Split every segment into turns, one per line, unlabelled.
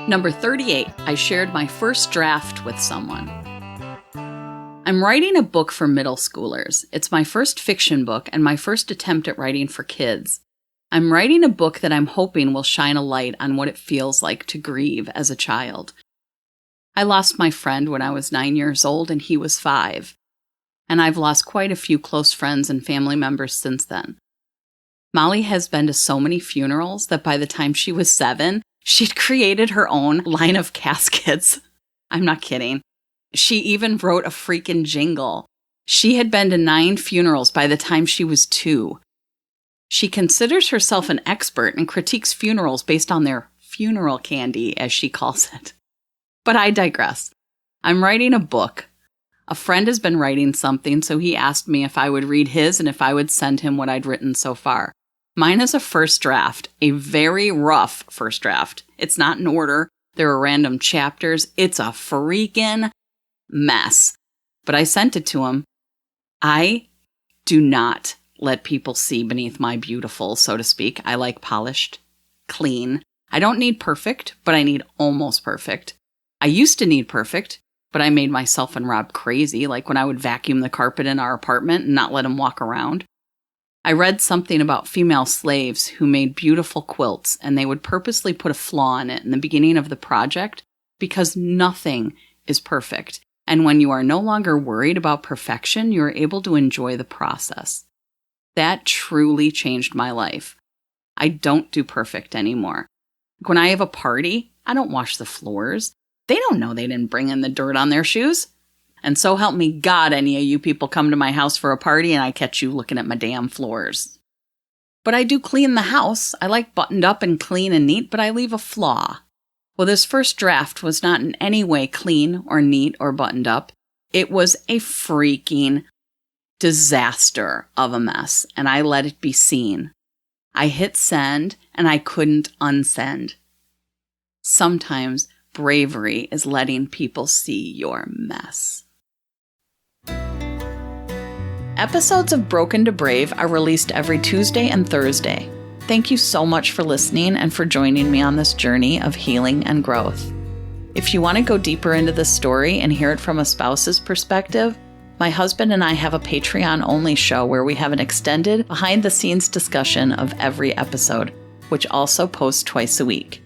Number 38, I shared my first draft with someone. I'm writing a book for middle schoolers. It's my first fiction book and my first attempt at writing for kids. I'm writing a book that I'm hoping will shine a light on what it feels like to grieve as a child. I lost my friend when I was 9 years old and he was 5. And I've lost quite a few close friends and family members since then. Molly has been to so many funerals that by the time she was 7, she'd created her own line of caskets. I'm not kidding. She even wrote a freaking jingle. She had been to 9 funerals by the time she was 2. She considers herself an expert and critiques funerals based on their funeral candy, as she calls it. But I digress. I'm writing a book. A friend has been writing something, so he asked me if I would read his and if I would send him what I'd written so far. Mine is a first draft, a very rough first draft. It's not in order. There are random chapters. It's a freaking mess. But I sent it to him. I do not let people see beneath my beautiful, so to speak. I like polished, clean. I don't need perfect, but I need almost perfect. I used to need perfect, but I made myself and Rob crazy, like when I would vacuum the carpet in our apartment and not let him walk around. I read something about female slaves who made beautiful quilts, and they would purposely put a flaw in it in the beginning of the project because nothing is perfect. And when you are no longer worried about perfection, you are able to enjoy the process. That truly changed my life. I don't do perfect anymore. When I have a party, I don't wash the floors. They don't know they didn't bring in the dirt on their shoes. And so help me God, any of you people come to my house for a party and I catch you looking at my damn floors. But I do clean the house. I like buttoned up and clean and neat, but I leave a flaw. Well, this first draft was not in any way clean or neat or buttoned up. It was a freaking disaster of a mess, and I let it be seen. I hit send, and I couldn't unsend. Sometimes bravery is letting people see your mess. Episodes of Broken to Brave are released every Tuesday and Thursday. Thank you so much for listening and for joining me on this journey of healing and growth. If you want to go deeper into this story and hear it from a spouse's perspective, my husband and I have a Patreon-only show where we have an extended, behind-the-scenes discussion of every episode, which also posts twice a week.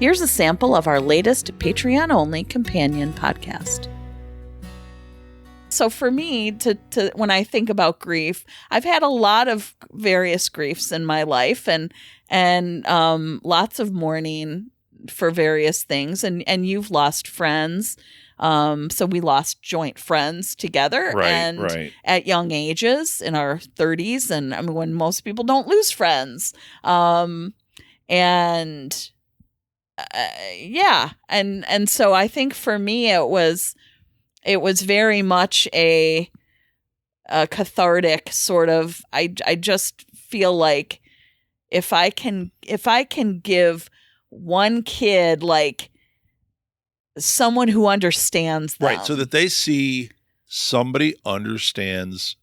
Here's a sample of our latest Patreon-only companion podcast. So for me, to when I think about grief, I've had a lot of various griefs in my life and lots of mourning for various things. And you've lost friends. So we lost joint friends together
right.
At young ages in our 30s. And I mean, when most people don't lose friends. And so I think for me, it was very much a cathartic sort of, I just feel like if I can give one kid like someone who understands them.
Right. So that they see somebody understands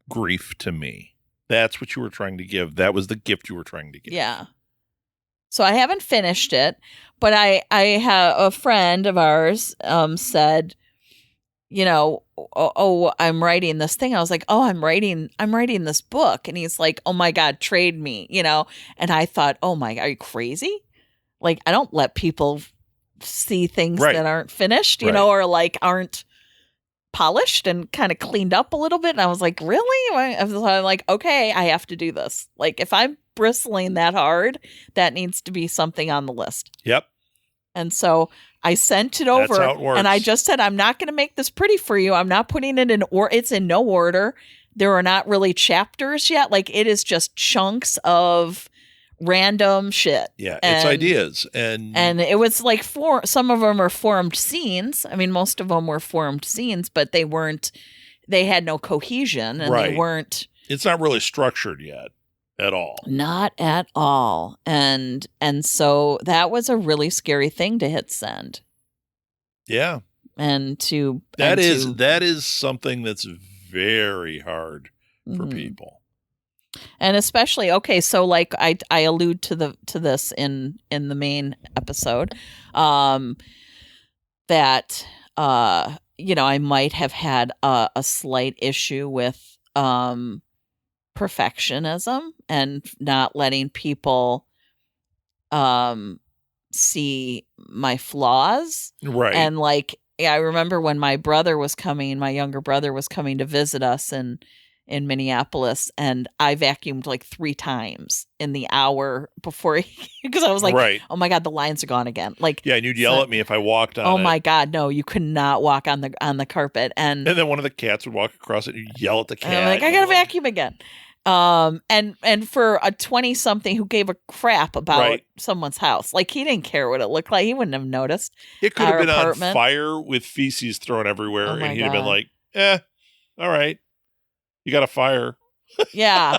grief to me. That's what you were trying to give. That was the gift you were trying to give.
Yeah. So I haven't finished it, but I have a friend of ours said, I'm writing this thing. I was like, I'm writing this book. And he's like, oh my God, trade me, And I thought, oh my, are you crazy? Like, I don't let people see things that aren't finished, or like aren't polished and kind of cleaned up a little bit. And I was like, really? I'm like, okay, I have to do this. Like, if I'm bristling that hard, that needs to be something on the list.
Yep.
And so I sent it over.
That's how it works.
And I just said, I'm not going to make this pretty for you. I'm not putting it in, or it's in no order. There are not really chapters yet. Like, it is just chunks of random shit.
Yeah, it's ideas. And
it was like some of them are formed scenes. I mean, most of them were formed scenes, but they had no cohesion and they weren't.
It's not really structured yet at all.
Not at all. And so that was a really scary thing to hit send.
Yeah.
That
is something that's very hard for people.
And especially, okay, so like I allude to this in the main episode, that I might have had a slight issue with perfectionism and not letting people see my flaws.
Right.
And like, I remember when my younger brother was coming to visit us in Minneapolis, and I vacuumed like 3 times in the hour before because I was like,
right.
Oh my God, the lines are gone again. Like,
yeah, and you'd yell at me if I walked on it.
Oh my God, no, you could not walk on the carpet. And
then one of the cats would walk across it and you'd yell at the cat.
And I'm like, I gotta vacuum again. And for a 20-something who gave a crap about someone's house, like he didn't care what it looked like. He wouldn't have noticed.
It could have been on fire with feces thrown everywhere, and he'd have been like, all right, you got a fire.
Yeah.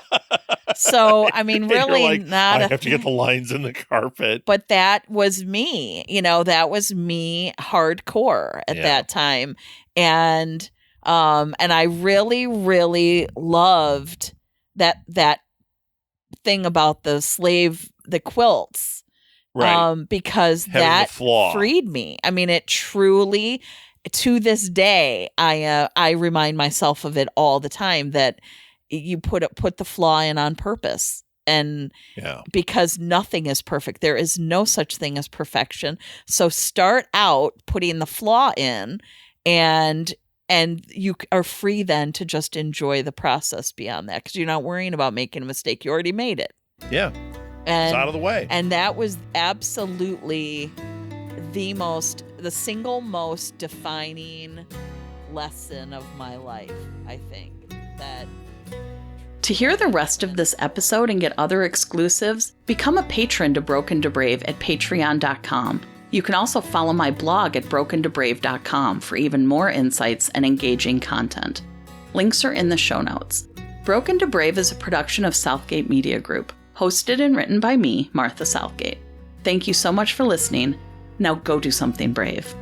So, I mean, really like, not.
I have to get the lines in the carpet.
But that was me, that was me hardcore at that time. And I really, really loved that thing about the quilts, because
having
that
the flaw
freed me. I mean, it truly, to this day, I remind myself of it all the time, that you put the flaw in on purpose. And because nothing is perfect, there is no such thing as perfection. So start out putting the flaw in, and you are free then to just enjoy the process beyond that, because you're not worrying about making a mistake. You already made it.
Yeah. It's out of the way.
And that was absolutely the single most defining lesson of my life, I think. To hear the rest of this episode and get other exclusives, become a patron to Broken to Brave at patreon.com. You can also follow my blog at brokentobrave.com for even more insights and engaging content. Links are in the show notes. Broken to Brave is a production of Southgate Media Group, hosted and written by me, Martha Southgate. Thank you so much for listening. Now go do something brave.